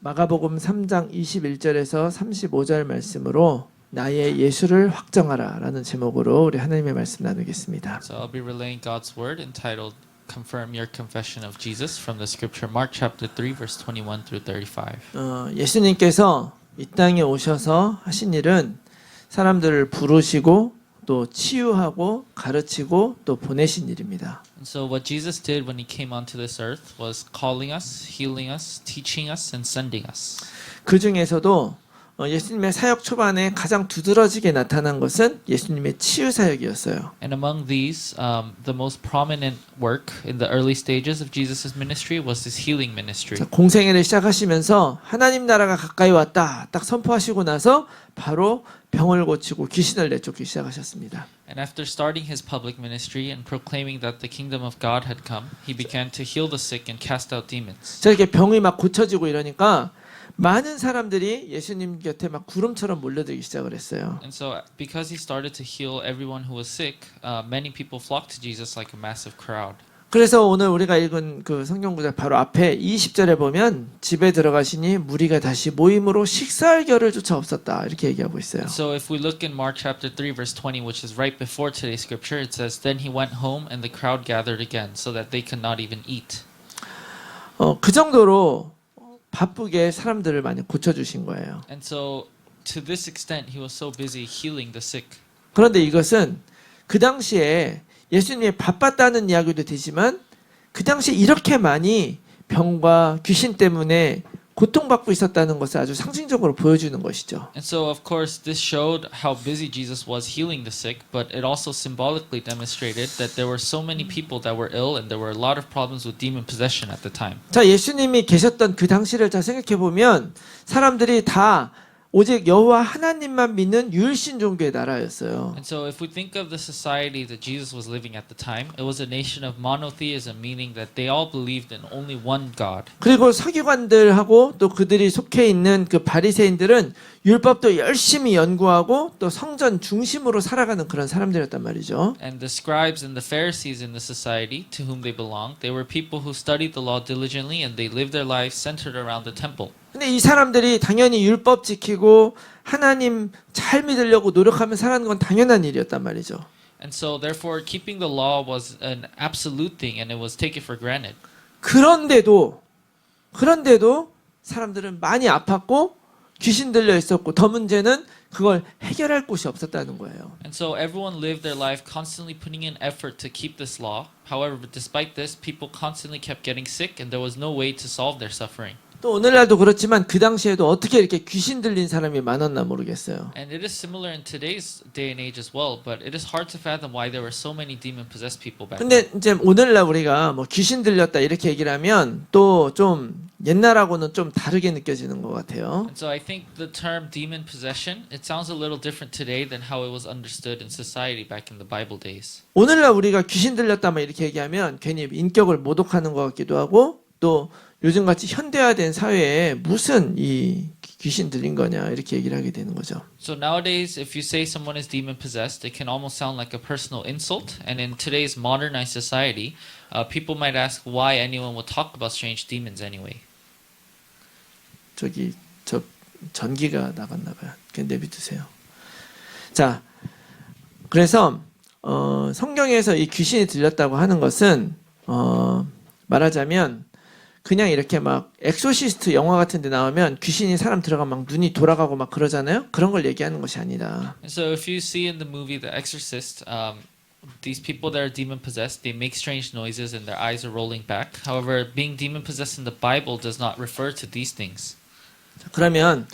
마가복음 3장 21절에서 35절 말씀으로 나의 예수를 확정하라 라는 제목으로 우리 하나님의 말씀 나누겠습니다. So I'll be relaying God's word entitled Confirm Your Confession of Jesus from the scripture Mark chapter 3 verse 21 through 35. 예수님께서 이 땅에 오셔서 하신 일은 사람들을 부르시고 또 치유하고 가르치고 또 보내신 일입니다. And so what Jesus did when he came onto this earth was calling us, healing us, teaching us and sending us. 그 중에서도 예수님의 사역 초반에 가장 두드러지게 나타난 것은 예수님의 치유 사역이었어요. And among these, the most prominent work in the early stages of Jesus' ministry was his healing ministry. 자, 공생애를 시작하시면서 하나님 나라가 가까이 왔다 딱 선포하시고 나서 바로 병을 고치고 귀신을 내쫓기 시작하셨습니다. And after starting his public ministry and proclaiming that the kingdom of God had come, he began to heal the sick and cast out demons. 자, 이렇게 병이 막 고쳐지고 이러니까 많은 사람들이 예수님 곁에 막 구름처럼 몰려들기 시작을 했어요. And so because he started to heal everyone who was sick, many people flocked to Jesus like a massive crowd. 그래서 오늘 우리가 읽은 그 성경 구절 바로 앞에 20절에 보면 집에 들어가시니 무리가 다시 모임으로 식사할 겨를 조차 없었다 이렇게 얘기하고 있어요. So if we look in Mark chapter 3 verse 20, which is right before today's scripture, it says, Then he went home and the crowd gathered again so that they could not even eat. 그 정도로 바쁘게 사람들을 많이 고쳐주신 거예요. And so to this extent, he was so busy healing the sick. 그런데 이것은 그 당시에 예수님이 바빴다는 이야기도 되지만 그 당시에 이렇게 많이 병과 귀신 때문에 고통받고 있었다는 것을 아주 상징적으로 보여주는 것이죠. And so of course this showed how busy Jesus was healing the sick, but it also symbolically demonstrated that there were so many people that were ill and there were a lot of problems with demon possession at the time. 자, 예수님이 계셨던 그 당시를 잘 생각해 보면 사람들이 다 오직 여호와 하나님만 믿는 유일신 종교의 나라였어요. And so if we think of the society that Jesus was living at the time, it was a nation of monotheism, meaning that they all believed in only one God. 그리고 서기관들하고 또 그들이 속해 있는 그 바리새인들은 율법도 열심히 연구하고 또 성전 중심으로 살아가는 그런 사람들이었단 말이죠. And the scribes and the Pharisees in the society to whom they belonged, they were people who studied the law diligently and they lived their lives centered around the temple. 근데 이 사람들이 당연히 율법 지키고 하나님 잘 믿으려고 노력하며 사는 건 당연한 일이었단 말이죠. And so therefore keeping the law was an absolute thing and it was taken for granted. 그런데도 사람들은 많이 아팠고 귀신 들려 있었고 더 문제는 그걸 해결할 곳이 없었다는 거예요. And so everyone lived their life constantly putting in effort to keep this law. However, despite this, people constantly kept getting sick and there was no way to solve their suffering. 또 오늘날도 그렇지만 그 당시에도 어떻게 이렇게 귀신 들린 사람이 많았나 모르겠어요. And it is similar in today's day and age as well, but it is hard to fathom why there were so many demon-possessed people back then. 근데 이제 오늘날 우리가 뭐 귀신 들렸다 이렇게 얘기를 하면 또 좀 옛날하고는 좀 다르게 느껴지는 것 같아요. And so I think the term demon possession, it sounds a little different today than how it was understood in society back in the Bible days. 오늘날 우리가 귀신 들렸다 막 이렇게 얘기하면 괜히 인격을 모독하는 것 같기도 하고 또 요즘같이 현대화된 사회에 무슨 이 귀신 들린 거냐 이렇게 얘기를 하게 되는 거죠. So nowadays, if you say someone is demon possessed, it can almost sound like a personal insult. And in today's modernized society, people might ask why anyone would talk about strange demons anyway. 저 전기가 나갔나 봐요. 그냥 내비두세요. 자, 그래서 성경에서 이 귀신이 들렸다고 하는 것은 말하자면 그냥 이렇게 막 엑소시스트 영화 같은 데 나오면 귀신이 사람 들어가면 막 눈이 돌아가고 막 그러잖아요. 그런 걸 얘기하는 것이 아니다. And so if you see in the movie The Exorcist, these people that are demon possessed, they make strange noises and their eyes are rolling back. However, being demon possessed in the Bible does not refer to these things. 자, 그러면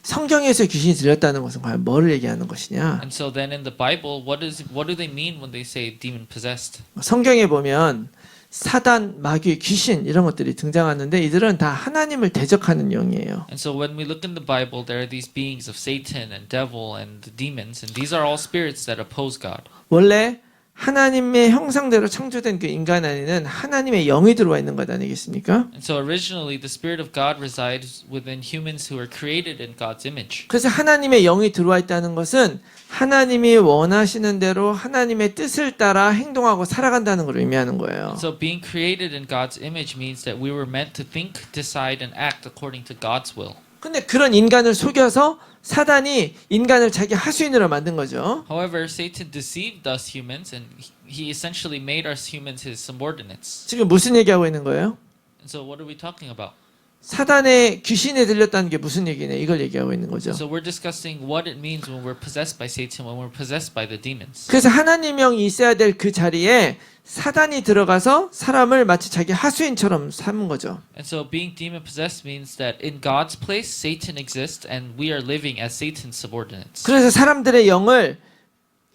성경에서 귀신이 들렸다는 것은 과연 뭐를 얘기하는 것이냐? And so then in the Bible, what do they mean when they say demon possessed? 성경에 보면 사단, 마귀, 귀신 이런 것들이 등장하는데 이들은 다 하나님을 대적하는 영이에요. And so when we look in the Bible, there are these beings of Satan and devil and the demons, and these are all spirits that oppose God. 원래 하나님의 형상대로 창조된 그 인간 안에는 하나님의 영이 들어와 있는 것 아니겠습니까? And so originally the Spirit of God resides within humans who are created in God's image. 그래서 하나님의 영이 들어와 있다는 것은 하나님이 원하시는 대로 하나님의 뜻을 따라 행동하고 살아간다는 걸 의미하는 거예요. So being created in God's image means that we were meant to think, decide, and act according to God's will. 근데 그런 인간을 속여서 사단이 인간을 자기 하수인으로 만든 거죠. However, Satan deceived us humans and he essentially made us humans his subordinates. 지금 무슨 얘기하고 있는 거예요? And so what are we talking about? 사단의 귀신에 들렸다는 게 무슨 얘기냐 이걸 얘기하고 있는 거죠. So we're discussing what it means when we're possessed by Satan, when we're possessed by the demons. 그래서 하나님 영이 있어야 될 그 자리에 사단이 들어가서 사람을 마치 자기 하수인처럼 삼은 거죠. And so being demon possessed means that in God's place Satan exists and we are living as Satan's subordinates. 그래서 사람들의 영을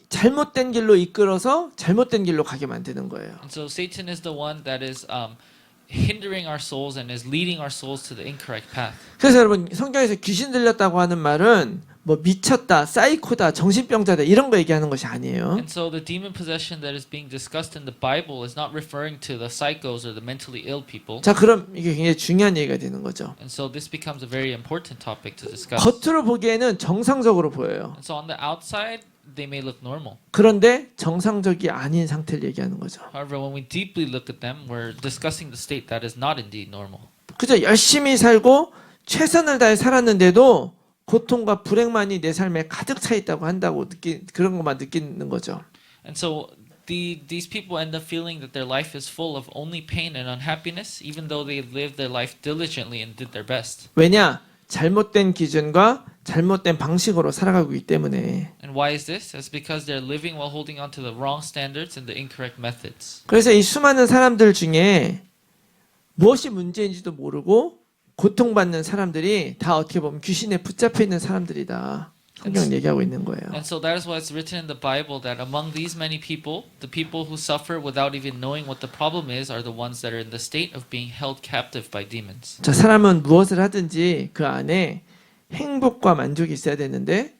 잘못된 길로 이끌어서 잘못된 길로 가게 만드는 거예요. And so Satan is the one that is hindering our souls and is leading our souls to the incorrect path. 그래서 여러분 성경에서 귀신 들렸다고 하는 말은 뭐 미쳤다, 사이코다, 정신병자다 이런 거 얘기하는 것이 아니에요. And so the demon possession that is being discussed in the Bible is not referring to the psychos or the mentally ill people. 자, 그럼 이게 굉장히 중요한 얘기가 되는 거죠. And so this becomes a very important topic to discuss. 겉으로 보기에는 정상적으로 보여요. And so on the outside, they may look normal. 그런데 정상적이 아닌 상태를 얘기하는 거죠. However, when we deeply look at them, we're discussing the state that is not indeed normal. 그저 열심히 살고 최선을 다해 살았는데도 고통과 불행만이 내 삶에 가득 차 있다고 한다고 그런 것만 느끼는 거죠. And so these people end up feeling that their life is full of only pain and unhappiness, even though they lived their life diligently and did their best. 왜냐? 잘못된 기준과 잘못된 방식으로 살아가고 있기 때문에. And why is this? It's because they're living while holding on to the wrong standards and the incorrect methods. 그래서 이 수많은 사람들 중에 무엇이 문제인지도 모르고 고통받는 사람들이 다 어떻게 보면 귀신에 붙잡혀 있는 사람들이다. 성경 얘기하고 있는 거예요. And so that is why it's written in the Bible that among these many people, the people who suffer without even knowing what the problem is are the ones that are in the state of being held captive by demons. 자, 사람은 무엇을 하든지 그 안에 행복과 만족이 있어야 되는데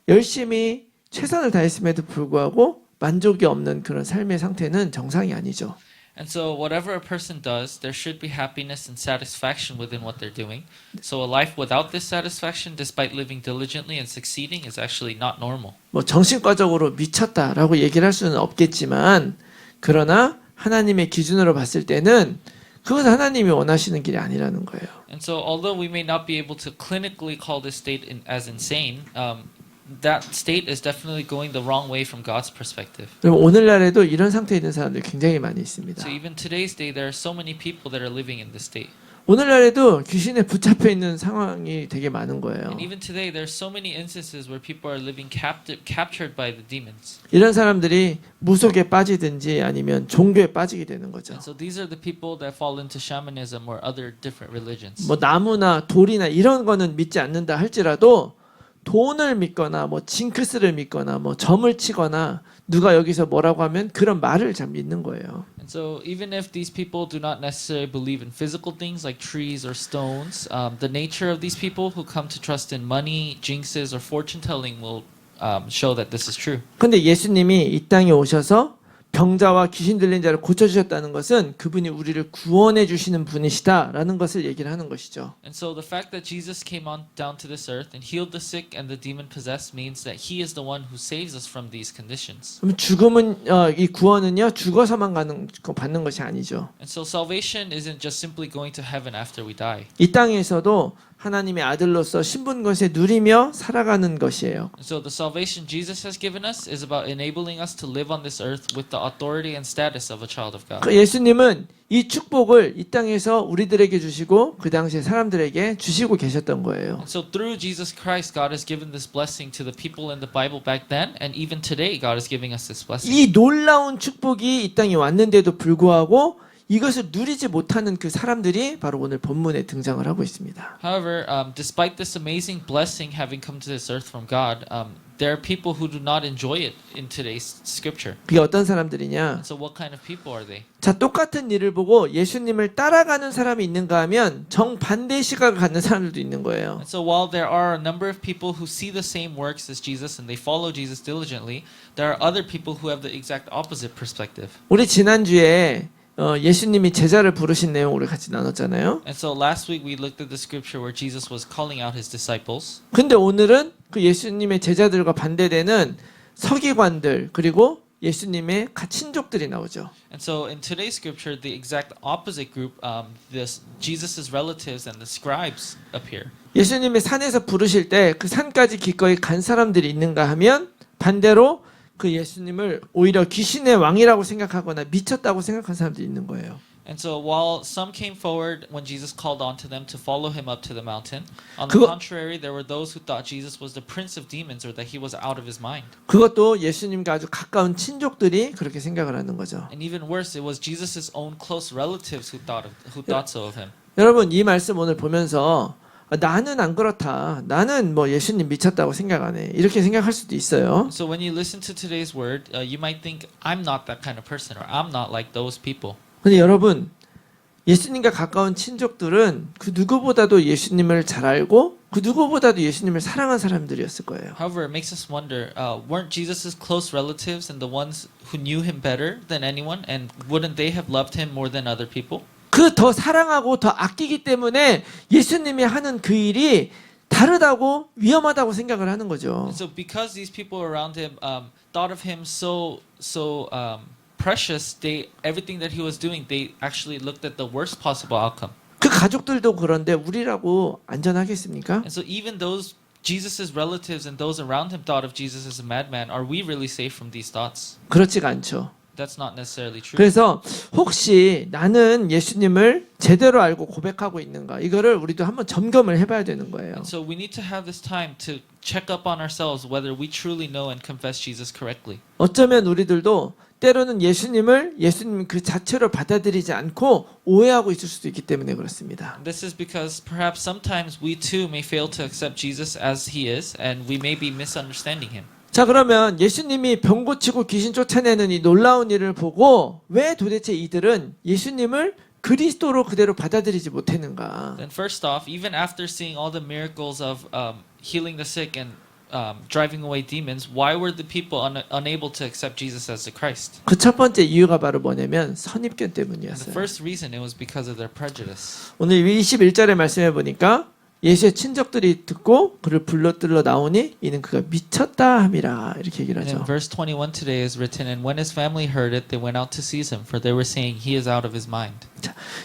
열심히 최선을 다했음에도 불구하고 만족이 없는 그런 삶의 상태는 정상이 아니죠. And so whatever a person does, there should be happiness and satisfaction within what they're doing. So a life without this satisfaction, despite living diligently and succeeding, is actually not normal. 뭐 정신과적으로 미쳤다라고 얘기를 할 수는 없겠지만 그러나 하나님의 기준으로 봤을 때는 그것은 하나님이 원하시는 길이 아니라는 거예요. And so although we may not be able to clinically call this state as insane, that state is definitely going the wrong way from God's perspective. 그럼 오늘날에도 이런 상태에 있는 사람들이 굉장히 많이 있습니다. So even today's day, there are so many people that are living in this state. 오늘날에도 귀신에 붙잡혀 있는 상황이 되게 많은 거예요. And even today, there are so many instances where people are living captured by the demons. 이런 사람들이 무속에 빠지든지 아니면 종교에 빠지게 되는 거죠. And so these are the people that fall into shamanism or other different religions. 뭐 나무나 돌이나 이런 거는 믿지 않는다 할지라도 돈을 믿거나 뭐 징크스를 믿거나 뭐 점을 치거나 누가 여기서 뭐라고 하면 그런 말을 잘 믿는 거예요. And so even if these people do not necessarily believe in physical things like trees or stones, the nature of these people who come to trust in money, jinxes, or fortune telling will show that this is true. 근데 예수님이 이 땅에 오셔서 병자와 귀신 들린 자를 고쳐주셨다는 것은 그분이 우리를 구원해 주시는 분이시다라는 것을 얘기를 하는 것이죠. And so the fact that Jesus came on down to this earth and healed the sick and the demon possessed means that he is the one who saves us from these conditions. 그럼 죽음은 이 구원은요 죽어서만 받는 것이 아니죠. And so salvation isn't just simply going to heaven after we die. 이 땅에서도 하나님의 아들로서 신분권세 누리며 살아가는 것이에요. And so the salvation Jesus has given us is about enabling us to live on this earth with the authority and status of a child of God. 예수님은 이 축복을 이 땅에서 우리들에게 주시고 그 당시에 사람들에게 주시고 계셨던 거예요. And so through Jesus Christ, God has given this blessing to the people in the Bible back then, and even today, God is giving us this blessing. 이 놀라운 축복이 이 땅에 왔는데도 불구하고 이것을 누리지 못하는 그 사람들이 바로 오늘 본문에 등장을 하고 있습니다. However, despite this amazing blessing having come to this earth from God, there are people who do not enjoy it in today's scripture. 그게 어떤 사람들이냐? And so what kind of people are they? 자, 똑같은 일을 보고 예수님을 따라가는 사람이 있는가 하면 정반대의 시각을 갖는 사람들도 있는 거예요. And so while there are a number of people who see the same works as Jesus and they follow Jesus diligently, there are other people who have the exact opposite perspective. 우리 지난주에 예수님이 제자를 부르신 내용을 같이 나눴잖아요. And so last week we looked at the scripture where Jesus was calling out his disciples. 근데 오늘은 그 예수님의 제자들과 반대되는 서기관들 그리고 예수님의 친족들이 나오죠. And so in today's scripture, the exact opposite group, Jesus's relatives and the scribes appear. 예수님의 산에서 부르실 때 그 산까지 기꺼이 간 사람들이 있는가 하면 반대로 그 예수님을 오히려 귀신의 왕이라고 생각하거나 미쳤다고 생각한 사람들이 있는 거예요. And so while some came forward when Jesus called on to them to follow him up to the mountain, on the contrary, there were those who thought Jesus was the prince of demons or that he was out of his mind. 그것도 예수님과 아주 가까운 친족들이 그렇게 생각을 하는 거죠. And even worse, it was Jesus' own close relatives who thought so of him. 여러분 이 말씀 오늘 보면서 나는 안 그렇다. 나는 뭐 예수님 미쳤다고 생각 안 해. 이렇게 생각할 수도 있어요. So when you listen to today's word, you might think, I'm not that kind of person or I'm not like those people. 근데 여러분 예수님과 가까운 친족들은 그 누구보다도 예수님을 잘 알고 그 누구보다도 예수님을 사랑한 사람들이었을 거예요. However, it makes us wonder, weren't Jesus' close relatives and the ones who knew him better than anyone? And wouldn't they have loved him more than other people? 그 더 사랑하고 더 아끼기 때문에 예수님이 하는 그 일이 다르다고 위험하다고 생각을 하는 거죠. And so because these people around him thought of him so precious, everything that he was doing, they actually looked at the worst possible outcome. 그 가족들도 그런데 우리라고 안전하겠습니까? And so even those Jesus' relatives and those around him thought of Jesus as a madman. Are we really safe from these thoughts? 그렇지가 않죠. That's not necessarily true. 그래서 혹시 나는 예수님을 제대로 알고 고백하고 있는가 이거를 우리도 한번 점검을 해봐야 되는 거예요. And so we need to have this time to check up on ourselves whether we truly know and confess Jesus correctly. 어쩌면 우리들도 때로는 예수님 그 자체로 받아들이지 않고 오해하고 있을 수도 있기 때문에 그렇습니다. This is because perhaps sometimes we too may fail to accept Jesus as he is and we may be misunderstanding him. 자, 그러면 예수님이 병 고치고 귀신 쫓아내는 이 놀라운 일을 보고 왜 도대체 이들은 예수님을 그리스도로 그대로 받아들이지 못했는가? Then first off, even after seeing all the miracles of healing the sick and driving away demons, why were the people unable to accept Jesus as the Christ? 그 첫 번째 이유가 바로 뭐냐면 선입견 And the 때문이었어요. first reason it was because of their prejudice. 오늘 21절의 말씀해 보니까 예수의 친족들이 듣고 그를 불러들러 나오니 이는 그가 미쳤다 함이라 이렇게 얘기를 And in 하죠. verse 21 today is written, and when his family heard it, they went out to seize him, for they were saying, he is out of his mind.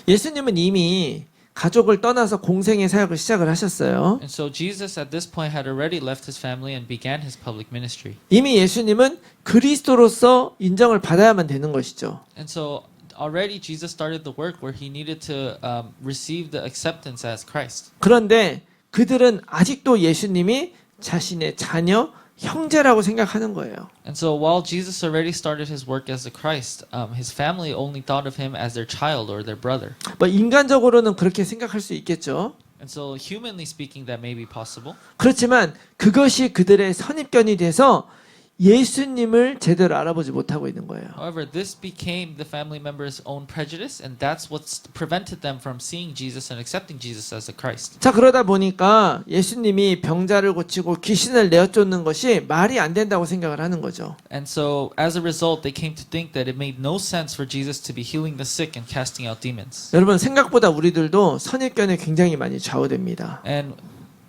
예수님은 이미 가족을 떠나서 공생의 사역을 시작을 하셨어요. And so Jesus at this point had already left his family and began his public ministry. 이미 예수님은 그리스도로서 인정을 받아야만 되는 것이죠. And so already Jesus started the work where he needed to receive the acceptance as Christ. 그런데 그들은 아직도 예수님이 자신의 자녀, 형제라고 생각하는 거예요. And so while Jesus already started his work as the Christ, his family only thought of him as their child or their brother. 뭐 인간적으로는 그렇게 생각할 수 있겠죠. And so humanly speaking, that may be possible. 그렇지만 그것이 그들의 선입견이 돼서 예수님을 제대로 알아보지 못하고 있는 거예요. However, this became the family members' own prejudice, and that's what's prevented them from seeing Jesus and accepting Jesus as the Christ. 자, 그러다 보니까 예수님이 병자를 고치고 귀신을 내어쫓는 것이 말이 안 된다고 생각을 하는 거죠. And so, as a result, they came to think that it made no sense for Jesus to be healing the sick and casting out demons. 여러분 생각보다 우리들도 선입견에 굉장히 많이 좌우됩니다. And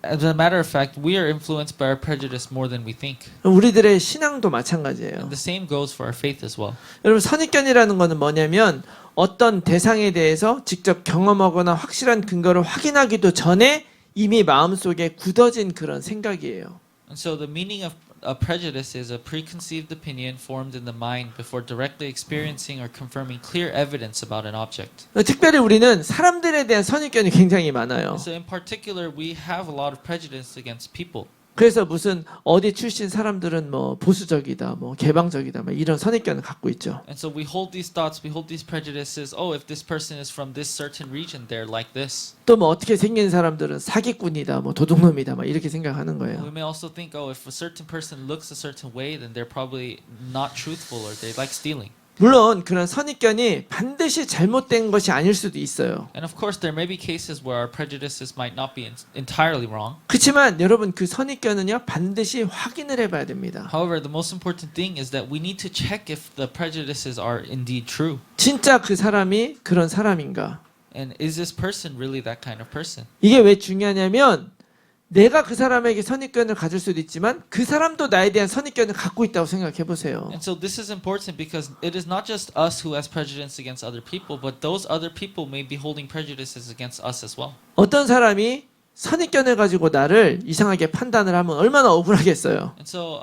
as a matter of fact, we are influenced by our prejudice more than we think. 우리들의 신앙도 마찬가지예요. And the same goes for our faith as well. 여러분 선입견이라는 것은 뭐냐면 어떤 대상에 대해서 직접 경험하거나 확실한 근거를 확인하기도 전에 이미 마음속에 굳어진 그런 생각이에요. And so the meaning of a prejudice is a preconceived opinion formed in the mind before directly experiencing or confirming clear evidence about an object. 특별히 우리는 사람들에 대한 선입견이 굉장히 많아요. And so in particular, we have a lot of prejudice against people. 그래서 무슨 어디 출신 사람들은 뭐 보수적이다, 뭐 개방적이다, 막 이런 선입견을 갖고 있죠. And so we hold these thoughts, we hold these prejudices. Oh, if this person is from this certain region, they're like this. 또 뭐 어떻게 생긴 사람들은 사기꾼이다, 뭐 도둑놈이다, 막 이렇게 생각하는 We 거예요. may also think, oh, if a certain person looks a certain way, then they're probably not truthful or they like stealing. 물론 그런 선입견이 반드시 잘못된 것이 아닐 수도 있어요. And of course, there may be cases where our prejudices might not be entirely wrong. 그렇지만 여러분 그 선입견은요 반드시 확인을 해봐야 됩니다. However, the most important thing is that we need to check if the prejudices are indeed true. 진짜 그 사람이 그런 사람인가? And is this person really that kind of person? 이게 왜 중요하냐면 내가 그 사람에게 선입견을 가질 수도 있지만 그 사람도 나에 대한 선입견을 갖고 있다고 생각해 보세요. And so this is important because it is not just us who has prejudice against other people, but those other people may be holding prejudices against us as well. 어떤 사람이 선입견을 가지고 나를 이상하게 판단을 하면 얼마나 억울하겠어요. And so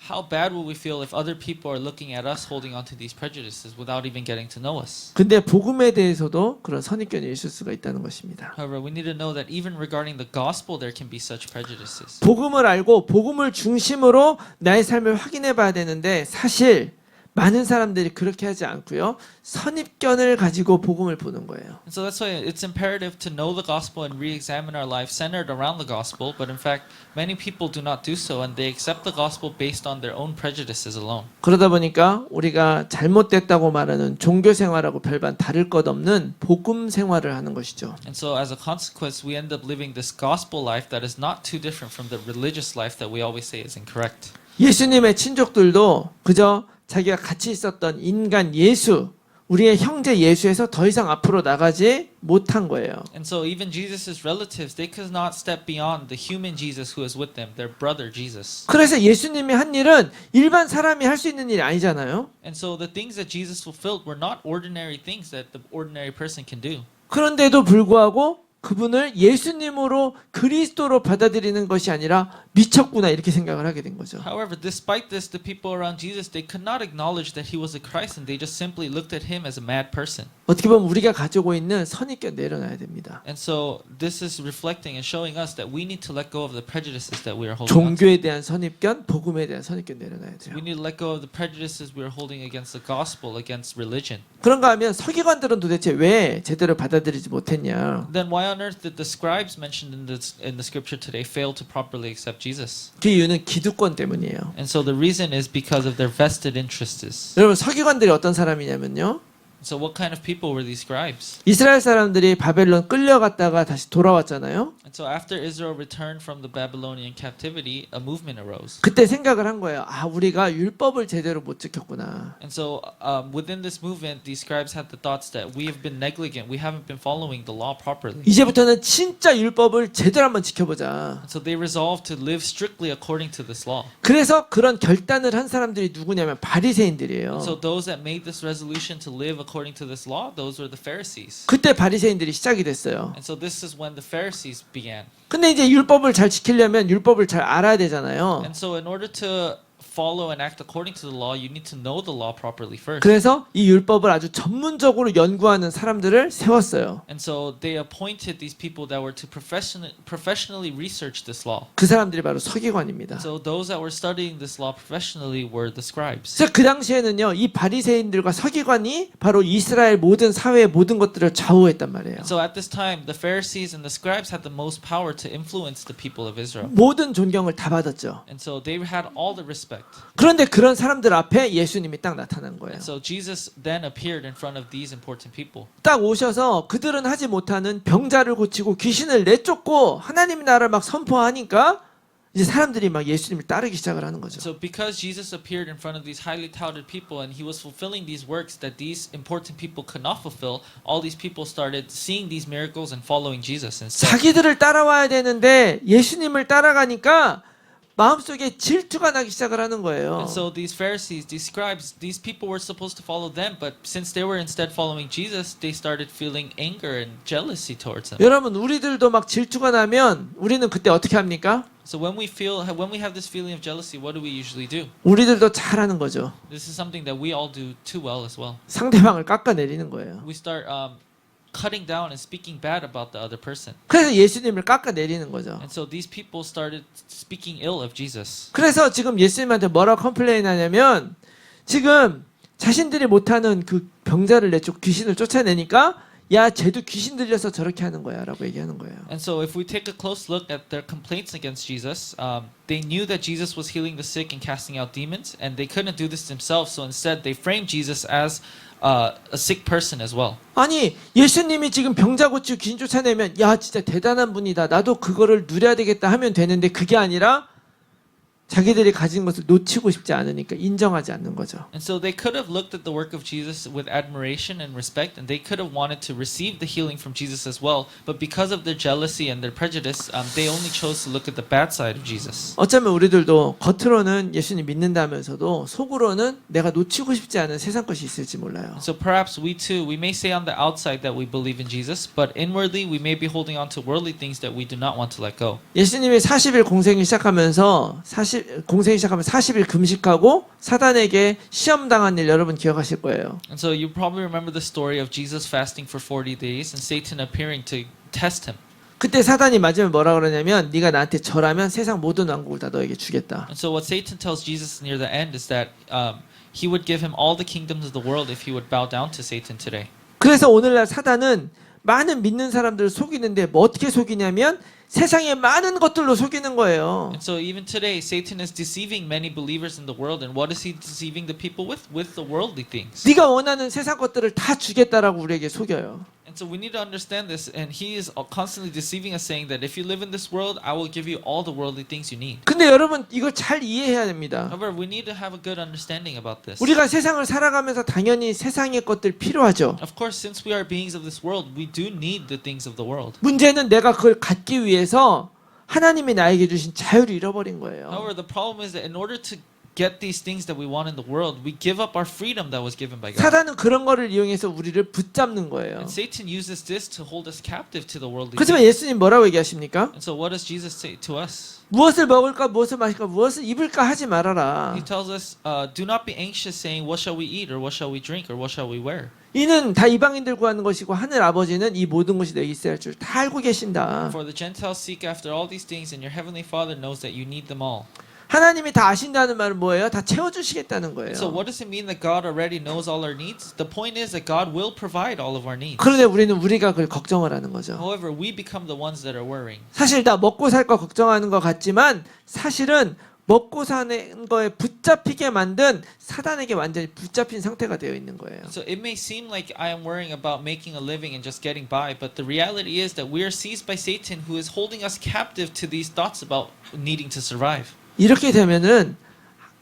how bad will we feel if other people are looking at us holding on to these prejudices without even getting to know us? 근데 복음에 대해서도 그런 선입견이 있을 수가 있다는 것입니다. However, we need to know that even regarding the gospel, there can be such prejudices. 복음을 알고 복음을 중심으로 나의 삶을 확인해 봐야 되는데 사실 많은 사람들이 그렇게 하지 않고요. 선입견을 가지고 복음을 보는 거예요. And so that's why it's imperative to know the gospel and re-examine our life centered around the gospel. But in fact, many people do not do so, and they accept the gospel based on their own prejudices alone. 그러다 보니까 우리가 잘못됐다고 말하는 종교 생활하고 별반 다를 것 없는 복음 생활을 하는 것이죠. And so as a consequence, we end up living this gospel life that is not too different from the religious life that we always say is incorrect. 예수님의 친족들도 그저 자기가 같이 있었던 인간 예수, 우리의 형제 예수에서 더 이상 앞으로 나가지 못한 거예요. And so even Jesus' relatives, they could not step beyond the human Jesus who is with them, their brother Jesus. 그래서 예수님이 한 일은 일반 사람이 할 수 있는 일이 아니잖아요. And so the things that Jesus fulfilled were not ordinary things that the ordinary person can do. 그런데도 불구하고 그분을 예수님으로 그리스도로 받아들이는 것이 아니라 미쳤구나 이렇게 생각을 하게 된 거죠. However, despite this, the people around Jesus, they could not acknowledge that he was a Christ and they just simply looked at him as a mad person. 어떻게 보면 우리가 가지고 있는 선입견 내려놔야 됩니다. And so this is reflecting and showing us that we need to let go of the prejudices that we are holding on to. 종교에 대한 선입견, 복음에 대한 선입견 내려놔야 돼요. We need to let go of the prejudices we are holding against the gospel, against religion. 그런가 하면 서기관들은 도대체 왜 제대로 받아들이지 못했냐? Then why on earth did the scribes mentioned in the scripture today fail to properly accept Jesus? 그 이유는 기득권 때문이에요. And so the reason is because of their vested interests. 여러분 서기관들이 어떤 사람이냐면요. So what kind of people were these scribes? 이스라엘 사람들이 바벨론 끌려갔다가 다시 돌아왔잖아요. And so after Israel returned from the Babylonian captivity, a movement arose. 그때 생각을 한 거예요. 아, 우리가 율법을 제대로 못 지켰구나. And so within this movement, these scribes had the thoughts that we have been negligent, we haven't been following the law properly. 이제부터는 진짜 율법을 제대로 한번 지켜보자. And so they resolved to live strictly according to this law. 그래서 그런 결단을 한 사람들이 누구냐면 And so 바리새인들이에요. those that made this resolution to live according to this law, those were the Pharisees. 그때 바리새인들이 시작이 됐어요. And so this is when the Pharisees began. 근데 이제 율법을 잘 지키려면 율법을 잘 알아야 되잖아요. And so in order to follow and act according to the law, you need to know the law properly first. 그래서 이 율법을 아주 전문적으로 연구하는 사람들을 세웠어요. And so they appointed these people that were to professionally research this law. 그 사람들이 바로 서기관입니다. So those that were studying this law professionally were the scribes. 그래서 그 당시에는요, 이 바리새인들과 서기관이 바로 이스라엘 모든 사회의 모든 것들을 좌우했단 말이에요. So at this time, the Pharisees and the scribes had the most power to influence the people of Israel. 모든 존경을 다 받았죠. And so they had all the respect. 그런데 그런 사람들 앞에 예수님이 딱 나타난 거예요. And so Jesus then appeared in front of these important people. 딱 오셔서 그들은 하지 못하는 병자를 고치고 귀신을 내쫓고 하나님 나라를 막 선포하니까 이제 사람들이 막 예수님을 따르기 시작을 하는 거죠. So because Jesus appeared in front of these highly touted people and he was fulfilling these works that these important people could not fulfill, all these people started seeing these miracles and following Jesus instead. 자기들을 따라와야 되는데 예수님을 따라가니까 마음속에 질투가 나기 시작을 하는 거예요. And so these Pharisees, these scribes, these people were supposed to follow them, but since they were instead following Jesus, they started feeling anger and jealousy towards him. 여러분 우리들도 막 질투가 나면 우리는 그때 어떻게 합니까? So when we have this feeling of jealousy, what do we usually do? 우리들도 잘하는 거죠. This is something that we all do too well as well. 상대방을 깎아내리는 거예요. We start cutting down and speaking bad about the other person. 그래서 예수님을 깎아내리는 거죠. And so these people started speaking ill of Jesus. 그래서 지금 예수님한테 뭐라고 컴플레인 하냐면 지금 자신들이 못하는 그 병자를 내쫓고 귀신을 쫓아내니까 야 쟤도 귀신 들려서 저렇게 하는 거야 라고 얘기하는 거예요. And so if we take a close look at their complaints against Jesus, they knew that Jesus was healing the sick and casting out demons, and they couldn't do this themselves. So instead, they framed Jesus as a sick person as well. 아니 예수님이 지금 병자 고치고 귀신 쫓아내면 야 진짜 대단한 분이다 나도 그거를 누려야 되겠다 하면 되는데 그게 아니라 자기들이 가진 것을 놓치고 싶지 않으니까 인정하지 않는 거죠. And so they could have looked at the work of Jesus with admiration and respect, and they could have wanted to receive the healing from Jesus as well. But because of their jealousy and their prejudice, they only chose to look at the bad side of Jesus. 어쩌면 우리들도 겉으로는 예수님 믿는다면서도 속으로는 내가 놓치고 싶지 않은 세상 것이 있을지 몰라요. So perhaps we too, we may say on the outside that we believe in Jesus, but inwardly we may be holding on to worldly things that we do not want to let go. 예수님이 40일 공생을 시작하면서 40일 금식하고 사단에게 시험 당한 일 여러분 기억하실 거예요. And so you probably remember the story of Jesus fasting for 40 days and Satan appearing to test him. 그때 사단이 마지막에 뭐라 그러냐면 네가 나한테 절하면 세상 모든 왕국을 다 너에게 주겠다. And so what Satan tells Jesus near the end is that he would give him all the kingdoms of the world if he would bow down to Satan today. 그래서 오늘날 사단은 많은 믿는 사람들을 속이는데 뭐 어떻게 속이냐면 세상의 많은 것들로 속이는 거예요. And so even today, Satan is deceiving many believers in the world. And what is he deceiving the people with? With the worldly things. 네가 원하는 세상 것들을 다 주겠다라고 우리에게 속여요. And so we need to understand this. And he is constantly deceiving us, saying that if you live in this world, I will give you all the worldly things you need. 근데 여러분 이걸 잘 이해해야 됩니다. However, we need to have a good understanding about this. 우리가 세상을 살아가면서 당연히 세상의 것들 필요하죠. Of course, since we are beings of this world, we do need the things of the world. 문제는 내가 그걸 갖기 위해서 하나님이 나에게 주신 자유를 잃어버린 거예요. However, the problem is that in order to get these things that we want in the world, we give up our freedom that was given by God. 사단은 그런 거를 이용해서 우리를 붙잡는 거예요. And Satan uses this to hold us captive to the worldly 그렇지만 things. 예수님 뭐라고 얘기하십니까? And so what does Jesus say to us? 무엇을 먹을까, 무엇을 마실까, 무엇을 입을까 하지 말아라. He tells us, do not be anxious saying, what shall we eat, or what shall we drink, or what shall we wear? 이는 다 이방인들 구하는 것이고 하늘 아버지는 이 모든 것이 너에게 있어야 할 줄 다 알고 계신다. For the Gentiles seek after all these things, and your heavenly Father knows that you need them all. 하나님이 다 아신다는 말은 뭐예요? 다 채워주시겠다는 거예요. So what does it mean that God already knows all our needs? The point is that God will provide all of our needs. 그런데 우리는 우리가 그걸 걱정을 하는 거죠. However, we become the ones that are worrying. 사실 다 먹고 살 거 걱정하는 것 같지만 사실은 먹고 사는 거에 붙잡히게 만든 사단에게 완전히 붙잡힌 상태가 되어 있는 거예요. So it may seem like I am worrying about making a living and just getting by, but the reality is that we are seized by Satan, who is holding us captive to these thoughts about needing to survive. 이렇게 되면은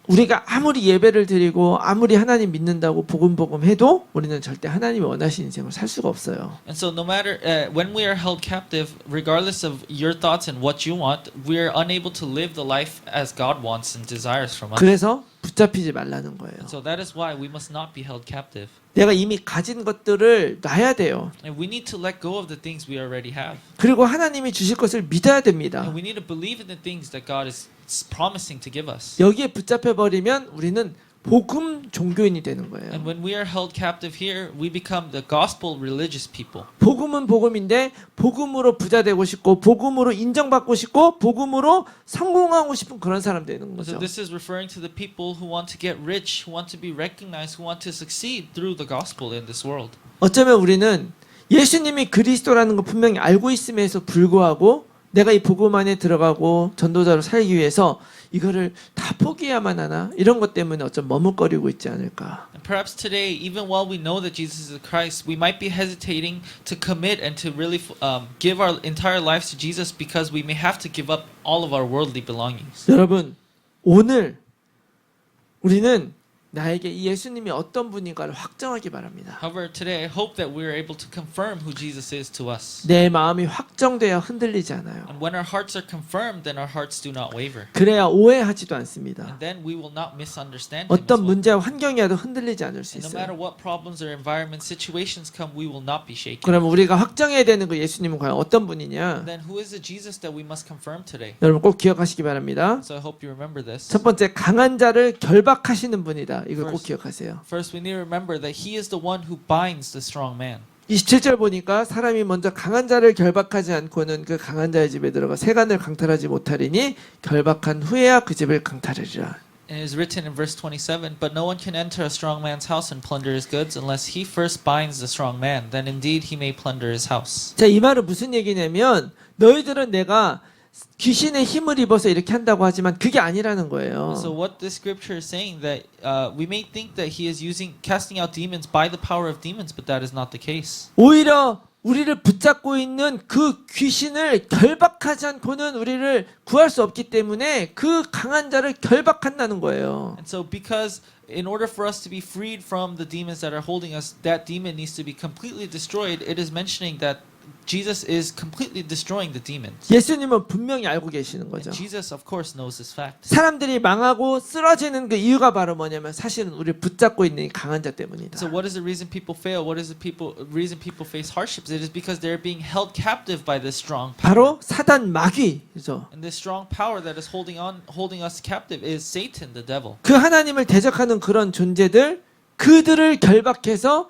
우리가 아무리 예배를 드리고 아무리 하나님 믿는다고 복음 해도 우리는 절대 하나님이 원하시는 인생을 살 수가 없어요. And so no matter when we are held captive, regardless of your thoughts and what you want, we are unable to live the life as God wants and desires from us. 그래서 붙잡히지 말라는 거예요. And so that is why we must not be held captive. 내가 이미 가진 것들을 놔야 돼요. And we need to let go of the things we already have. 그리고 하나님이 주실 것을 믿어야 됩니다. And we need to believe in the things that God is promising to give us. 여기에 붙잡혀 버리면 우리는 복음 종교인이 되는 거예요. And when we are held captive here, we become the gospel religious people. 복음은 복음인데 복음으로 부자 되고 싶고 복음으로 인정받고 싶고 복음으로 성공하고 싶은 그런 사람 되는 So 거죠. this is referring to the people who want to get rich, who want to be recognized, who want to succeed through the gospel in this world. 어쩌면 우리는 예수님이 그리스도라는 거 분명히 알고 있음에도 불구하고 내가 이 복음 안에 들어가고 전도자로 살기 위해서 이거를 다 포기해야만 하나? 이런 것 때문에 어쩜 머뭇거리고 있지 않을까? And perhaps today, even while we know that Jesus is the Christ, we might be hesitating to commit and to really give our entire lives to Jesus because we may have to give up all of our worldly belongings. 여러분, 오늘 우리는 나에게 이 예수님이 어떤 분인가를 확정하기 바랍니다. However, today I hope that we are able to confirm who Jesus is to us. 내 마음이 확정되어 흔들리지 않아요. And when our hearts are confirmed, then our hearts do not waver. 그래야 오해하지도 않습니다. And then we will not misunderstand him as 어떤 well. 문제와 환경이라도 흔들리지 않을 수 And no matter 있어요. what problems or environment situations come, we will not be shaken. 그러면 우리가 확정해야 되는 그 예수님은 과연 어떤 분이냐? Then who is the Jesus that we must confirm today? 여러분 꼭 기억하시기 바랍니다. So I hope you remember this. 첫 번째, 강한 자를 결박하시는 분이다. 이걸 꼭 기억하세요. First, we need to remember that he is the one who binds the strong man. 27절 보니까 사람이 먼저 강한 자를 결박하지 않고는 그 강한 자의 집에 들어가 세간을 강탈하지 못하리니 결박한 후에야 그 집을 강탈하리라. And it is written in verse 27, But no one can enter a strong man's house and plunder his goods unless he first binds the strong man. Then indeed he may plunder his house. 자, 이 말은 무슨 얘기냐면 너희들은 내가 귀신의 힘을 입어서 이렇게 한다고 하지만 그게 아니라는 거예요. So what this scripture is saying that we may think that he is casting out demons by the power of demons, but that is not the case. 오히려 우리를 붙잡고 있는 그 귀신을 결박하지 않고는 우리를 구할 수 없기 때문에 그 강한 자를 결박한다는 거예요. And so because in order for us to be freed from the demons that are holding us, that demon needs to be completely destroyed. It is mentioning that Jesus is completely destroying the demons. 예수님은 분명히 알고 계시는 거죠. And Jesus, of course, knows this fact. 사람들이 망하고 쓰러지는 그 이유가 바로 뭐냐면 사실은 우리를 붙잡고 있는 이 강한 자 때문이다. So what is the reason people fail? What is the reason people face hardships? It is because they're being held captive by this strong power. 바로 사단 마귀죠. And this strong power that is holding us captive is Satan, the devil. 그 하나님을 대적하는 그런 존재들 그들을 결박해서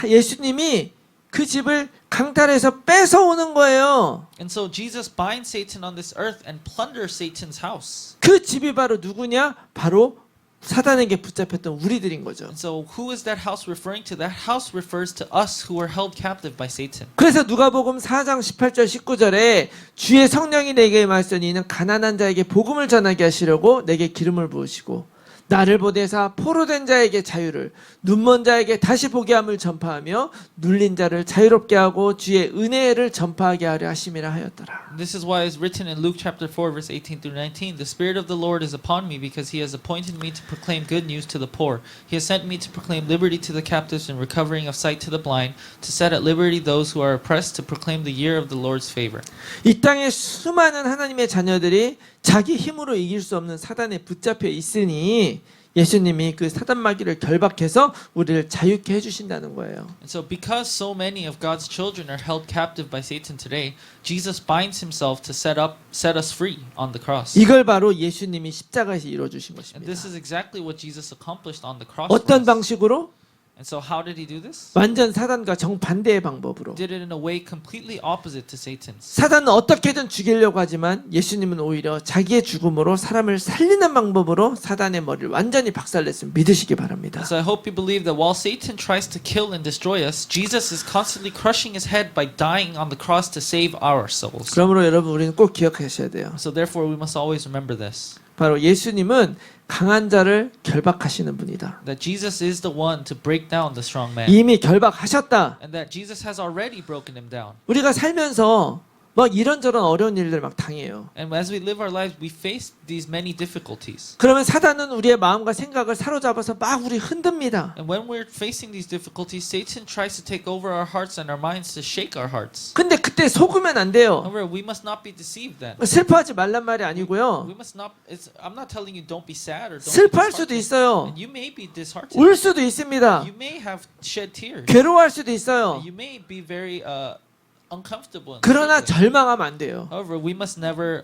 예수님이 그 집을 강탈해서 뺏어오는 거예요. And so Jesus binds Satan on this earth and plunders Satan's house. 그 집이 바로 누구냐? 바로 사단에게 붙잡혔던 우리들인 거죠. And so who is that house referring to? That house refers to us who are held captive by Satan. 그래서 누가복음 4장 18절 19절에 주의 성령이 내게 임하였으니 이는 가난한 자에게 복음을 전하게 하시려고 내게 기름을 부으시고 나를 보내사 포로된 자에게 자유를 눈먼 자에게 다시 보게 함을 전파하며 눌린 자를 자유롭게 하고 주의 은혜를 전파하게 하려 하심이라 하였더라. This is why it's written in Luke chapter 4 verse 18 through 19, The Spirit of the Lord is upon me because he has appointed me to proclaim good news to the poor. He has sent me to proclaim liberty to the captives and recovering of sight to the blind, to set at liberty those who are oppressed, to proclaim the year of the Lord's favor. 이 땅에 수많은 하나님의 자녀들이 자기 힘으로 이길 수 없는 사단에 붙잡혀 있으니 예수님이 그 사단 마귀를 결박해서 우리를 자유케 해주신다는 거예요. And so because so many of God's children are held captive by Satan today, Jesus binds himself to set us free on the cross. 이걸 바로 예수님이 십자가에서 이루어주신 And 것입니다. this is exactly what Jesus accomplished on the cross. 어떤 for us. 방식으로? And so how did he do this? 완전 사단과 정반대의 방법으로. He did it in a way completely opposite to Satan's. 사단은 어떻게든 죽이려고 하지만 예수님은 오히려 자기의 죽음으로 사람을 살리는 방법으로 사단의 머리를 완전히 박살냈으면 믿으시기 바랍니다. So I hope you believe that while Satan tries to kill and destroy us, Jesus is constantly crushing his head by dying on the cross to save our souls. 그러므로 여러분 우리는 꼭 기억하셔야 돼요. So therefore we must always remember this. 바로 예수님은 강한 자를 결박하시는 분이다. That Jesus is the one to break down the strong man. 이미 결박하셨다. And that Jesus has already broken him down. 우리가 살면서 막 이런저런 어려운 일들 막 당해요. And as we live our lives, we face these many difficulties. 그러면 사단은 우리의 마음과 생각을 사로잡아서 막 우리 흔듭니다. And when we're facing these difficulties, Satan tries to take over our hearts and our minds to shake our hearts. 근데 그때 속으면 안 돼요. However, we must not be deceived then. 슬퍼하지 말란 말이 아니고요. We must not. I'm not telling you don't be sad or don't. 슬퍼할 be 수도 disheartened. 있어요. And you may be disheartened. 울 수도 있습니다. You may have shed tears. 괴로워할 수도 있어요. You may be very uncomfortable. and 그러나 struggling. 절망하면 안 돼요. However, we must never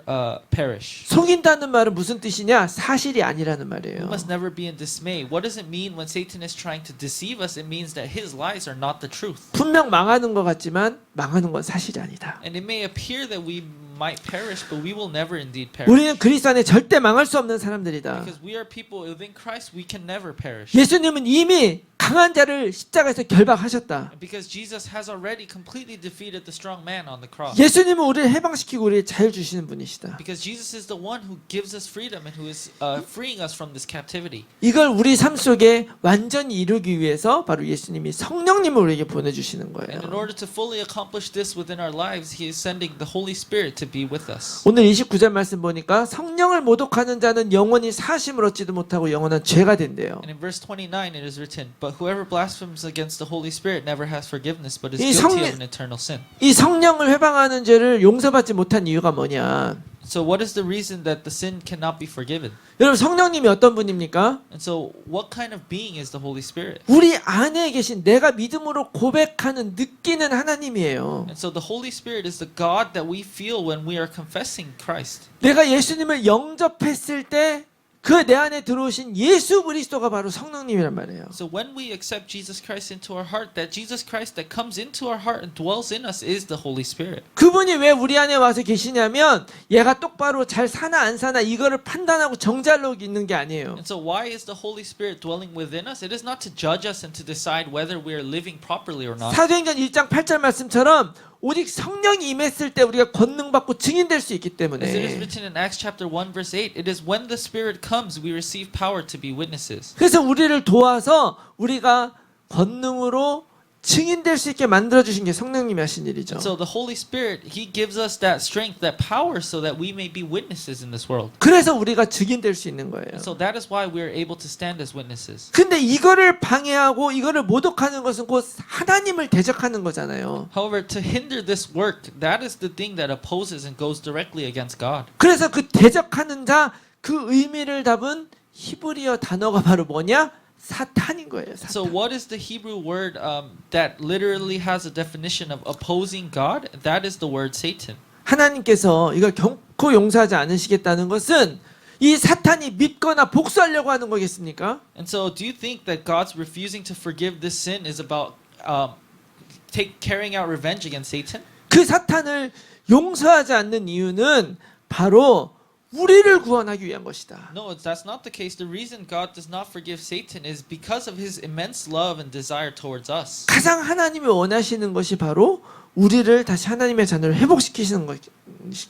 perish. 속인다는 말은 무슨 뜻이냐? 사실이 아니라는 We 말이에요. must never be in dismay. What does it mean when Satan is trying to deceive us? It means that his lies are not the truth. 분명 망하는 것 같지만 망하는 건 사실이 아니다. And it may appear that we might perish, but we will never indeed perish. 우리는 그리스도 안에 절대 망할 수 없는 사람들이다. Because we are people within Christ, we can never perish. 예수님은 이미 강한 자를 십자가에서 결박하셨다. And because Jesus has already completely defeated the strong man on the cross. 예수님은 우리를 해방시키고 우리를 자유 주시는 분이시다. Because Jesus is the one who gives us freedom and who is freeing us from this captivity. 이걸 우리 삶 속에 완전히 이루기 위해서 바로 예수님이 성령님을 우리에게 보내주시는 And in 거예요. order to fully accomplish this within our lives, He is sending the Holy Spirit to be with us. 오늘 29절 말씀 보니까 성령을 모독하는 자는 영원히 사심을 얻지도 못하고 영원한 죄가 된대요. And in verse 29 it is written, But whoever blasphemes against the Holy Spirit never has forgiveness, but is 이 guilty of an eternal sin. 이 성령을 회방하는 죄를 용서받지 못한 이유가 뭐냐? So what is the reason that the sin cannot be forgiven? 여러분 성령님이 어떤 분입니까? And so what kind of being is the Holy Spirit? 우리 안에 계신 내가 믿음으로 고백하는 느끼는 하나님이에요. And so the Holy Spirit is the God that we feel when we are confessing Christ. 내가 예수님을 영접했을 때 그 내 안에 들어오신 예수 그리스도가 바로 성령님이란 말이에요. So when we accept Jesus Christ into our heart, that Jesus Christ that comes into our heart and dwells in us is the Holy Spirit. 그분이 왜 우리 안에 와서 계시냐면 얘가 똑바로 잘 사나 안 사나 이거를 판단하고 정잘로 있는 게 아니에요. And so why is the Holy Spirit dwelling within us? It is not to judge us and to decide whether we are living properly or not. 사도행전 1장 8절 말씀처럼 오직 성령이 임했을 때 우리가 권능받고 증인될 수 있기 As it is 때문에 written in Acts chapter 1 verse 8, it is when the Spirit comes we receive power to be witnesses. 그래서 우리를 도와서 우리가 권능으로 증인될 수 있게 만들어 주신 게 성령님이 하신 일이죠. And so the Holy Spirit, He gives us that strength, that power so that we may be witnesses in this world. 그래서 우리가 증인될 수 있는 거예요. And so that is why we are able to stand as witnesses. 근데 이거를 방해하고 이거를 모독하는 것은 곧 하나님을 대적하는 거잖아요. However, to hinder this work, that is the thing that opposes and goes directly against God. 그래서 그 대적하는 자 그 의미를 담은 히브리어 단어가 바로 뭐냐? 사탄인 거예요. So 사탄. what is the Hebrew word that literally has a definition of opposing God? That is the word Satan. 하나님께서 이걸 결코 용서하지 않으시겠다는 것은 이 사탄이 믿거나 복수하려고 하는 거겠습니까? And so do you think that God's refusing to forgive this sin is about carrying out revenge against Satan? 그 사탄을 용서하지 않는 이유는 바로 우리를 구원하기 위한 것이다. No, that's not the case. The reason God does not forgive Satan is because of his immense love and desire towards us. 가장 하나님이 원하시는 것이 바로 우리를 다시 하나님의 자녀를 회복시키시는 것이기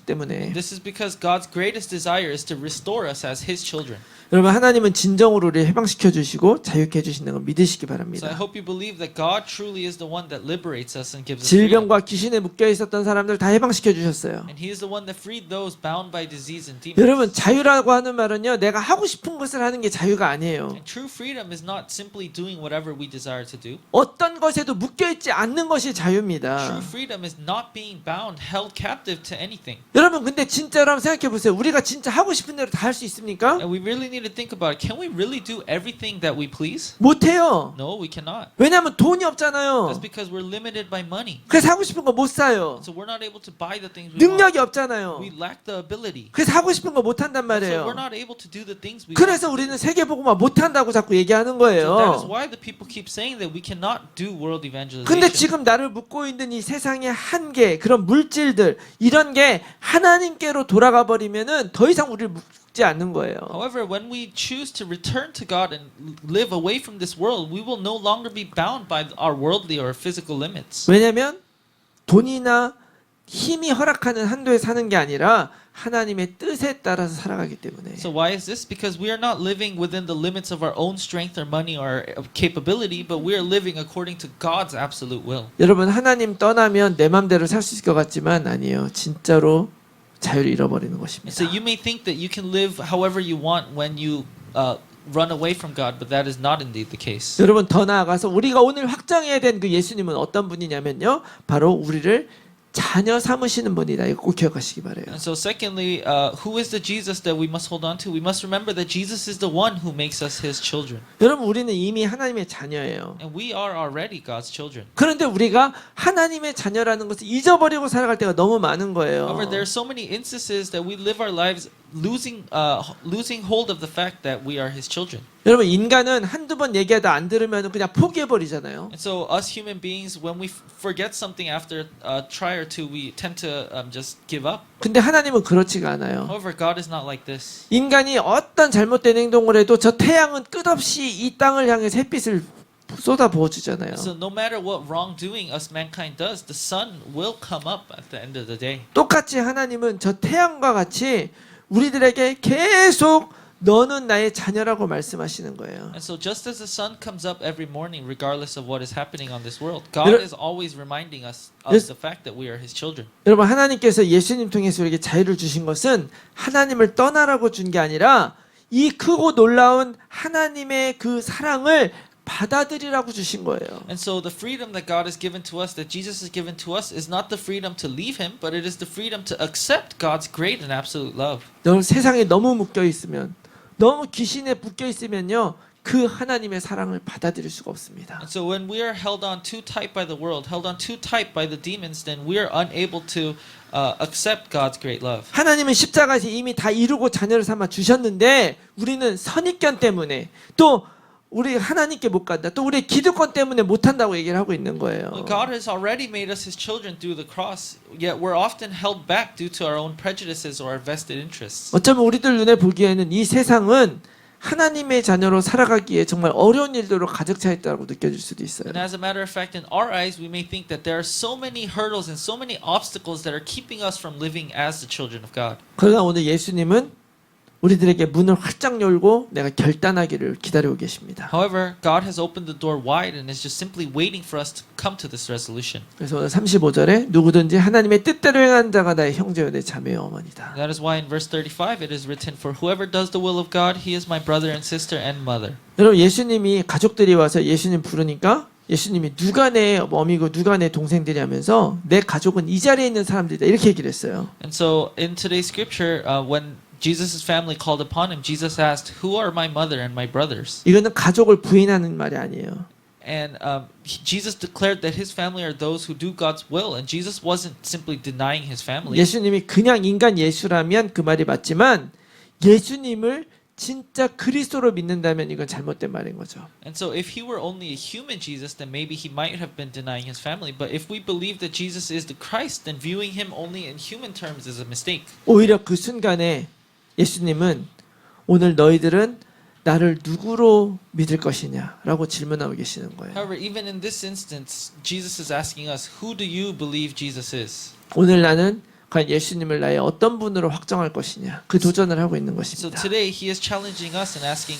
때문에 This is because God's greatest desire is to restore us as his children. 여러분 하나님은 진정으로 우리를 해방시켜 주시고 자유케 해주시는 걸 믿으시기 So I 바랍니다. hope you believe that God truly is the one that liberates us and gives us freedom. 질병과 귀신에 묶여 있었던 사람들 다 해방시켜 주셨어요. And he is the one that freed those bound by disease and 여러분 demons. 자유라고 하는 말은요 내가 하고 싶은 것을 하는 게 자유가 아니에요. And true freedom is not simply doing whatever we desire to do. 어떤 것에도 묶여 있지 않는 것이 True 자유입니다. freedom is not being bound, held captive to anything. 여러분 근데 진짜로 한번 생각해 보세요. 우리가 진짜 하고 싶은 대로 다 할 수 있습니까? And we really need to think about it. Can we really do everything that we please? 못해요. No, we cannot. 왜냐하면 돈이 없잖아요. That's because we're limited by money. 그래서 하고 싶은 거 못 사요. So we're not able to buy the things we want. 능력이 없잖아요. We lack the ability. 그래서 하고 싶은 거 못 한단 So 말이에요. we're not able to do the things we 그래서 want. 우리는 세계복음화 못 한다고 자꾸 얘기하는 So that is 거예요. why the people keep saying that we cannot do world evangelization. 근데 지금 나를 묶고 있는 이 세상의 한계, 그런 물질들, 이런 게 하나님께로 돌아가 버리면은 더 이상 우리를 묶지 않는 거예요. However, when we choose to return to God and live away from this world, we will no longer be bound by our worldly or physical limits. 왜냐면 돈이나 힘이 허락하는 한도에 사는 게 아니라 하나님의 뜻에 따라서 살아가기 때문에. So why is this? Because we are not living within the limits of our own strength or money or capability, but we are living according to God's absolute will. 여러분 하나님 떠나면 내 맘대로 살 수 있을 것 같지만 아니에요. 진짜로 자유를 잃어버리는 And 것입니다. so you may think that you can live however you want when you run away from God, but that is not indeed the case. 여러분 더 나아가서 우리가 오늘 확정해야 된 그 예수님은 어떤 분이냐면요. 바로 우리를 자녀 삼으시는 분이다. 이거 꼭 기억하시기 바래요. And so secondly, who is the Jesus that we must hold on to? We must remember that Jesus is the one who makes us his children. 여러분 우리는 이미 하나님의 자녀예요. And we are already God's children. 그런데 우리가 하나님의 자녀라는 것을 잊어버리고 살아갈 때가 너무 많은 거예요. However, there are so many instances that we live our lives losing hold of the fact that we are his children. 여러분 인간은 한두 번 얘기하다 안 들으면 그냥 포기해버리잖아요. And so us human beings, when we forget something after a try or two, we tend to just give up. 근데 하나님은 그렇지가 않아요. However, God is not like this. 인간이 어떤 잘못된 행동을 해도 저 태양은 끝없이 이 땅을 향해 햇빛을 쏟아 부어주잖아요. So no matter what wrongdoing us mankind does, the sun will come up at the end of the day. 똑같이 하나님은 저 태양과 같이 우리들에게 계속 너는 나의 자녀라고 말씀하시는 거예요. And so just as the sun comes up every morning, regardless of what is happening on this world, God 여러- is always reminding us of Yes. the fact that we are his children. 여러분 하나님께서 예수님 통해서 우리에게 자유를 주신 것은 하나님을 떠나라고 준 게 아니라 이 크고 놀라운 하나님의 그 사랑을 받아들이라고 주신 거예요. And so the freedom that God has given to us, that Jesus has given to us, is not the freedom to leave him, but it is the freedom to accept God's great and absolute love. 너 세상에 너무 묶여 있으면 너무 귀신에 묶여 있으면요. 그 하나님의 사랑을 받아들일 수가 없습니다. And so when we are held on too tight by the world, held on too tight by the demons, then we are unable to accept God's great love. 하나님은 십자가에서 이미 다 이루고 자녀를 삼아 주셨는데 우리는 선입견 때문에 또 우리 하나님께 못 간다. 또 우리 기득권 때문에 못 한다고 얘기를 하고 있는 거예요. Well, God has already made us His children through the cross, yet we're often held back due to our own prejudices or our vested interests. 어쩌면 우리들 눈에 보기에는 이 세상은 하나님의 자녀로 살아가기에 정말 어려운 일들로 가득 차 있다고 느껴질 수도 있어요. And as a matter of fact, in our eyes, we may think that there are so many hurdles and so many obstacles that are keeping us from living as the children of God. 그러나 오늘 예수님은 우리들에게 문을 활짝 열고 내가 결단하기를 기다리고 계십니다. However, God has opened the door wide and is just simply waiting for us to come to this resolution. 그래서 오늘 35절에 누구든지 하나님의 뜻대로 행하는 자가 나의 형제요 내 자매요 어머니다. That is why in verse 35 it is written, "For whoever does the will of God, he is my brother and sister and mother." 여러분 예수님이 가족들이 와서 예수님 부르니까 예수님이 누가 내 어미고 누가 내 동생들이 하면서 내 가족은 이 자리에 있는 사람들이다 이렇게 얘기를 했어요. And so in today's scripture, when Jesus' family called upon him, Jesus asked, "Who are my mother and my brothers?" 이거는 가족을 부인하는 말이 아니에요. And Jesus declared that his family are those who do God's will, and Jesus wasn't simply denying his family. 예수님이 그냥 인간 예수라면 그 말이 맞지만 예수님을 진짜 그리스도로 믿는다면 이건 잘못된 말인 거죠. And so if he were only a human Jesus, then maybe he might have been denying his family. But if we believe that Jesus is the Christ, then viewing him only in human terms is a mistake. 오히려 그 순간에 예수님은 오늘 너희들은 나를 누구로 믿을 것이냐라고 질문하고 계시는 거예요. However, even in this instance, Jesus is asking us, "Who do you believe Jesus is?" 오늘 나는 과연 예수님을 나의 어떤 분으로 확정할 것이냐 그 도전을 하고 있는 So 것입니다. today he is challenging us and asking,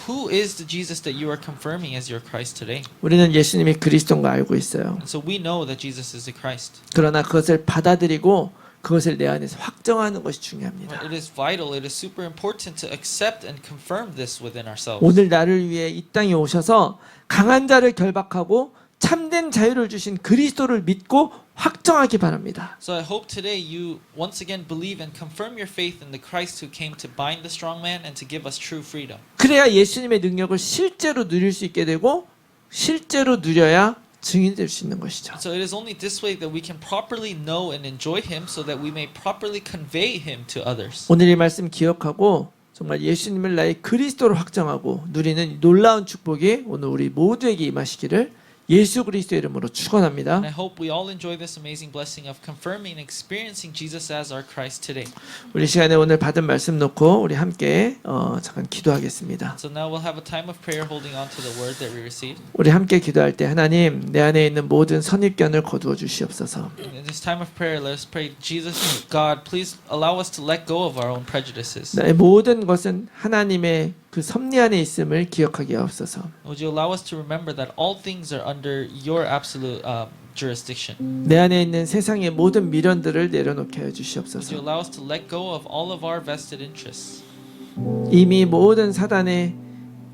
"Who is the Jesus that you are confirming as your Christ today?" 우리는 예수님이 그리스도인 거 알고 있어요. And so we know that Jesus is the Christ. 그러나 그것을 받아들이고 그것을 내 안에서 확정하는 것이 중요합니다. But it is vital, it is super important to accept and confirm this within ourselves. 오늘 나를 위해 이 땅에 오셔서 강한 자를 결박하고 참된 자유를 주신 그리스도를 믿고 확정하기 바랍니다. So I hope today you once again believe and confirm your faith in the Christ who came to bind the strong man and to give us true freedom. 그래야 예수님의 능력을 실제로 누릴 수 있게 되고 실제로 누려야 증인이 될 수 있는 것이죠. So it is only this way that we can properly know and enjoy him so that we may properly convey him to others. 오늘 이 말씀 기억하고 정말 예수님을 나의 그리스도로 확정하고 누리는 놀라운 축복이 오늘 우리 모두에게 임하시기를 예수 그리스도의 이름으로 축원합니다. And I hope we all enjoy this amazing blessing of confirming and experiencing Jesus as our Christ today. 우리 시간에 오늘 받은 말씀 놓고 우리 함께 잠깐 기도하겠습니다. So now we'll have a time of prayer holding on to the word that we received. 우리 함께 기도할 때 하나님 내 안에 있는 모든 선입견을 거두어 주시옵소서. In this time of prayer, let us pray, Jesus, God, please allow us to let go of our own prejudices. 나의 모든 것은 하나님의 그 섭리 안에 있음을 기억하게 하옵소서. Would you allow us to remember that all things are under your absolute jurisdiction? 내 안에 있는 세상의 모든 미련들을 내려놓게 해 Would you 주시옵소서. allow us to let go of all of our vested interests? 이미 모든 사단의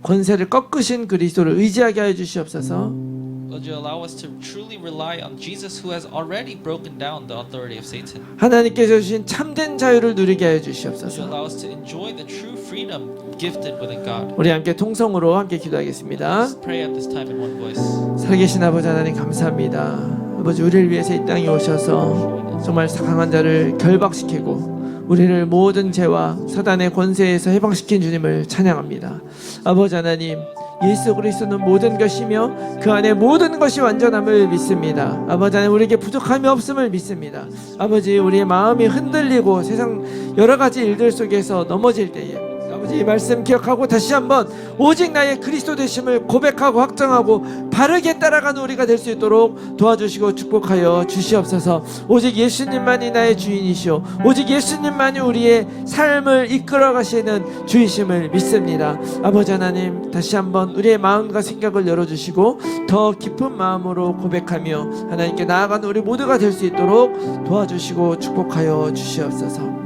권세를 꺾으신 그리스도를 의지하게 하여 주시옵소서. Would you allow us to truly rely on Jesus who has already broken down the authority of Satan? 하나님께서 주신 참된 자유를 누리게 하여 Would you 주시옵소서. allow us to enjoy the true freedom gifted within God? 우리 함께 통성으로 함께 기도하겠습니다. Let's pray at this time in one voice. 살아계신 아버지 하나님 감사합니다. 아버지 우리를 위해서 이 땅에 오셔서 정말 강한 자를 결박시키고 우리를 모든 죄와 사단의 권세에서 해방시킨 주님을 찬양합니다. 아버지 하나님 예수 그리스도는 모든 것이며 그 안에 모든 것이 완전함을 믿습니다. 아버지 하나님 우리에게 부족함이 없음을 믿습니다. 아버지 우리의 마음이 흔들리고 세상 여러 가지 일들 속에서 넘어질 때에 아버지 이 말씀 기억하고 다시 한번 오직 나의 그리스도 되심을 고백하고 확정하고 바르게 따라가는 우리가 될 수 있도록 도와주시고 축복하여 주시옵소서. 오직 예수님만이 나의 주인이시오 오직 예수님만이 우리의 삶을 이끌어 가시는 주이심을 믿습니다. 아버지 하나님 다시 한번 우리의 마음과 생각을 열어주시고 더 깊은 마음으로 고백하며 하나님께 나아가는 우리 모두가 될 수 있도록 도와주시고 축복하여 주시옵소서.